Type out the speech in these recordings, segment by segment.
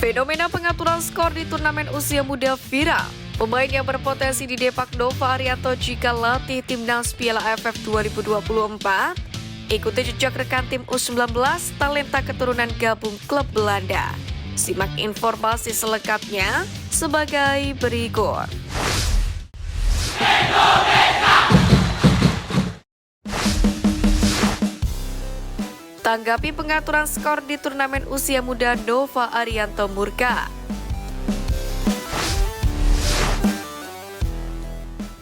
Fenomena pengaturan skor di turnamen usia muda viral. Pemain yang berpotensi didepak Nova Arianto jika latih timnas Piala AFF 2024. Ikuti jejak rekan tim U19 talenta keturunan gabung klub Belanda. Simak informasi selengkapnya sebagai berikut. Tanggapi pengaturan skor di turnamen usia muda, Nova Arianto murka.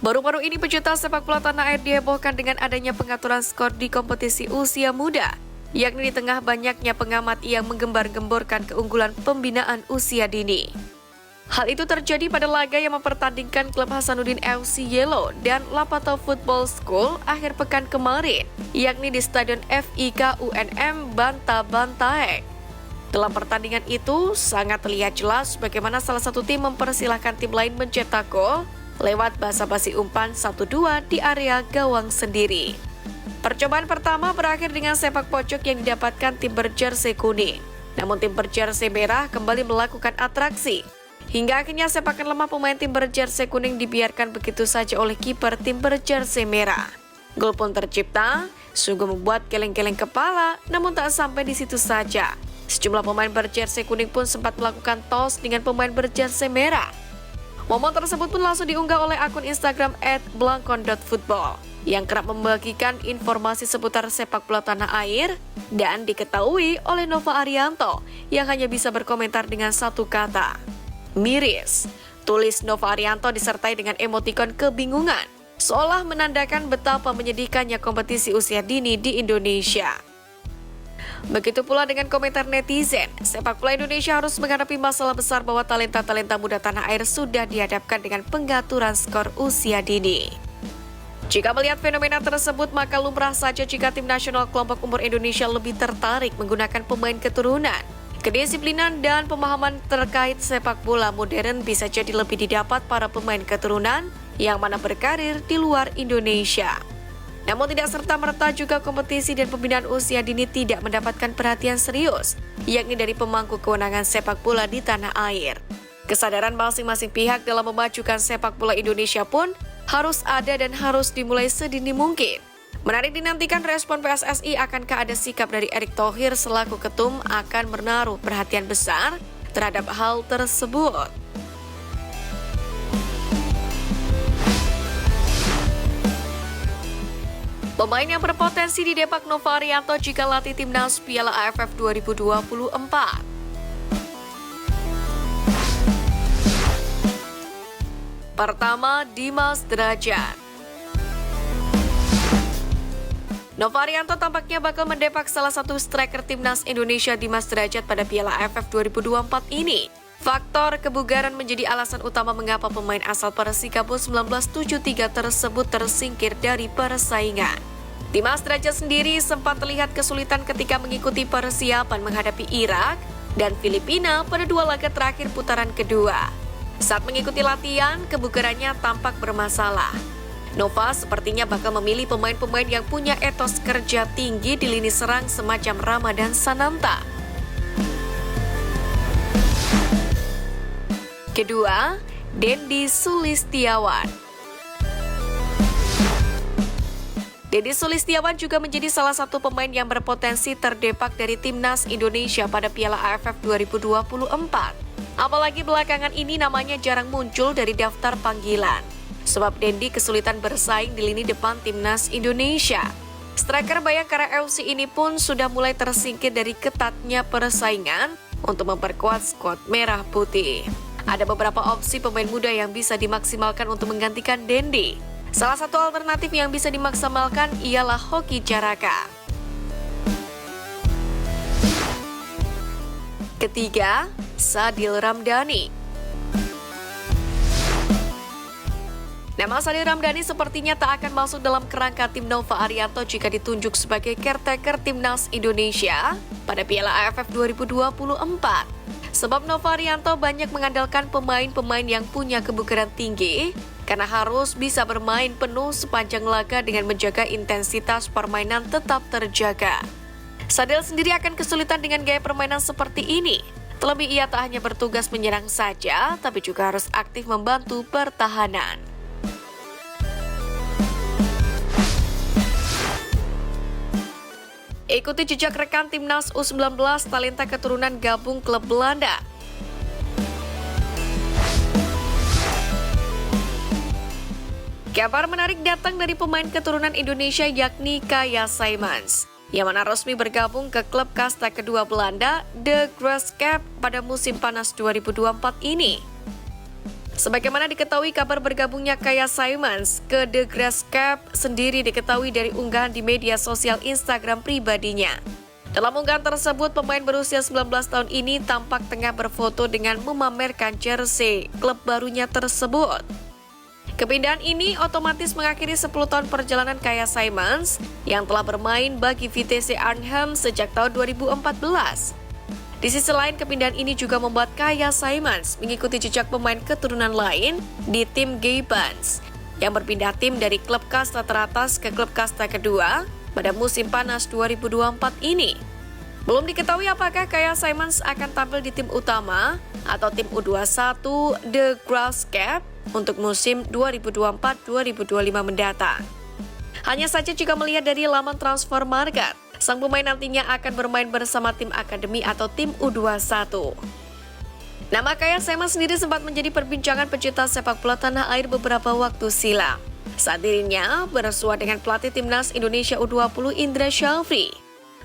Baru-baru ini pecinta sepak bola tanah air dihebohkan dengan adanya pengaturan skor di kompetisi usia muda, yakni di tengah banyaknya pengamat yang menggembar-gemborkan keunggulan pembinaan usia dini. Hal itu terjadi pada laga yang mempertandingkan klub Hasanuddin FC Yellow dan Lapato Football School akhir pekan kemarin, yakni di Stadion FIK UNM Bantabantaeng. Dalam pertandingan itu, sangat terlihat jelas bagaimana salah satu tim mempersilahkan tim lain mencetak gol lewat basa-basi umpan 1-2 di area gawang sendiri. Percobaan pertama berakhir dengan sepak pojok yang didapatkan tim berjersey kuning. Namun tim berjersey merah kembali melakukan atraksi. Hingga akhirnya sepakan lemah pemain tim berjersey kuning dibiarkan begitu saja oleh kiper tim berjersey merah. Gol pun tercipta, sungguh membuat geleng-geleng kepala, namun tak sampai di situ saja. Sejumlah pemain berjersey kuning pun sempat melakukan tos dengan pemain berjersey merah. Momen tersebut pun langsung diunggah oleh akun Instagram @blankon.football yang kerap membagikan informasi seputar sepak bola tanah air dan diketahui oleh Nova Arianto yang hanya bisa berkomentar dengan satu kata, miris. Tulis Nova Arianto disertai dengan emotikon kebingungan, seolah menandakan betapa menyedihkannya kompetisi usia dini di Indonesia. Begitu pula dengan komentar netizen, sepak bola Indonesia harus menghadapi masalah besar bahwa talenta-talenta muda tanah air sudah dihadapkan dengan pengaturan skor usia dini. Jika melihat fenomena tersebut, maka lumrah saja jika tim nasional kelompok umur Indonesia lebih tertarik menggunakan pemain keturunan. Kedisiplinan dan pemahaman terkait sepak bola modern bisa jadi lebih didapat para pemain keturunan yang mana berkarir di luar Indonesia. Namun tidak serta-merta juga kompetisi dan pembinaan usia dini tidak mendapatkan perhatian serius, yakni dari pemangku kewenangan sepak bola di tanah air. Kesadaran masing-masing pihak dalam memajukan sepak bola Indonesia pun harus ada dan harus dimulai sedini mungkin. Menarik dinantikan respon PSSI akankah ada sikap dari Erick Thohir selaku ketum akan menaruh perhatian besar terhadap hal tersebut. Pemain yang berpotensi didepak Nova Arianto jika latih timnas Piala AFF 2024. Pertama, Dimas Derajat. Nova Arianto tampaknya bakal mendepak salah satu striker timnas Indonesia Dimas Derajat pada Piala AFF 2024 ini. Faktor kebugaran menjadi alasan utama mengapa pemain asal Persikabo 1973 tersebut tersingkir dari persaingan. Dimas Derajat sendiri sempat terlihat kesulitan ketika mengikuti persiapan menghadapi Irak dan Filipina pada dua laga terakhir putaran kedua. Saat mengikuti latihan, kebugarannya tampak bermasalah. Nova sepertinya bakal memilih pemain-pemain yang punya etos kerja tinggi di lini serang semacam Ramadan Sananta. Kedua, Dendi Sulistiawan. Dendi Sulistiawan juga menjadi salah satu pemain yang berpotensi terdepak dari timnas Indonesia pada Piala AFF 2024. Apalagi belakangan ini namanya jarang muncul dari daftar panggilan. Sebab Dendi kesulitan bersaing di lini depan timnas Indonesia. Striker Bayangkara FC ini pun sudah mulai tersingkir dari ketatnya persaingan untuk memperkuat skuad merah putih. Ada beberapa opsi pemain muda yang bisa dimaksimalkan untuk menggantikan Dendi. Salah satu alternatif yang bisa dimaksimalkan ialah Hoki Caraka. Ketiga, Sadil Ramdhani. Nama Sadil Ramdhani sepertinya tak akan masuk dalam kerangka tim Nova Arianto jika ditunjuk sebagai caretaker timnas Indonesia pada Piala AFF 2024. Sebab Nova Arianto banyak mengandalkan pemain-pemain yang punya kebugaran tinggi karena harus bisa bermain penuh sepanjang laga dengan menjaga intensitas permainan tetap terjaga. Sadil sendiri akan kesulitan dengan gaya permainan seperti ini. Terlebih ia tak hanya bertugas menyerang saja, tapi juga harus aktif membantu pertahanan. Ikuti jejak rekan timnas U19 talenta keturunan gabung klub Belanda. Kabar menarik datang dari pemain keturunan Indonesia yakni Kaja Sijmans, yang mana resmi bergabung ke klub kasta kedua Belanda, De Graafschap, pada musim panas 2024 ini. Sebagaimana diketahui, kabar bergabungnya Kaja Sijmans ke De Graafschap sendiri diketahui dari unggahan di media sosial Instagram pribadinya. Dalam unggahan tersebut, pemain berusia 19 tahun ini tampak tengah berfoto dengan memamerkan jersey klub barunya tersebut. Kepindahan ini otomatis mengakhiri 10 tahun perjalanan Kaja Sijmans yang telah bermain bagi Vitesse Arnhem sejak tahun 2014. Di sisi lain, kepindahan ini juga membuat Kaja Sijmans mengikuti jejak pemain keturunan lain di tim Geibans yang berpindah tim dari klub kasta teratas ke klub kasta kedua pada musim panas 2024 ini. Belum diketahui apakah Kaja Sijmans akan tampil di tim utama atau tim U21 De Graafschap untuk musim 2024-2025 mendatang. Hanya saja jika melihat dari laman transfer market, sang pemain nantinya akan bermain bersama tim akademi atau tim U21. Nama Kaja Sijmans sendiri sempat menjadi perbincangan pecinta sepak bola tanah air beberapa waktu silam, saat dirinya bersua dengan pelatih timnas Indonesia U20 Indra Syafri.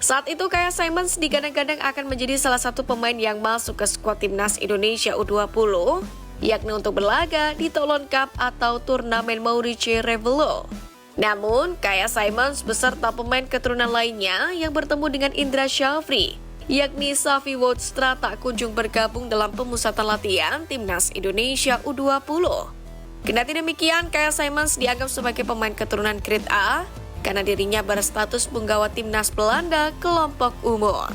Saat itu Kaja Sijmans digadang-gadang akan menjadi salah satu pemain yang masuk ke skuad timnas Indonesia U20, yakni untuk berlaga di Toulon Cup atau turnamen Maurice Revello. Namun, Kaja Sijmans beserta pemain keturunan lainnya yang bertemu dengan Indra Syafri, yakni Safi Woodstra, tak kunjung bergabung dalam pemusatan latihan timnas Indonesia U20. Kendati demikian, Kaja Sijmans dianggap sebagai pemain keturunan grade A karena dirinya berstatus penggawa timnas Belanda kelompok umur.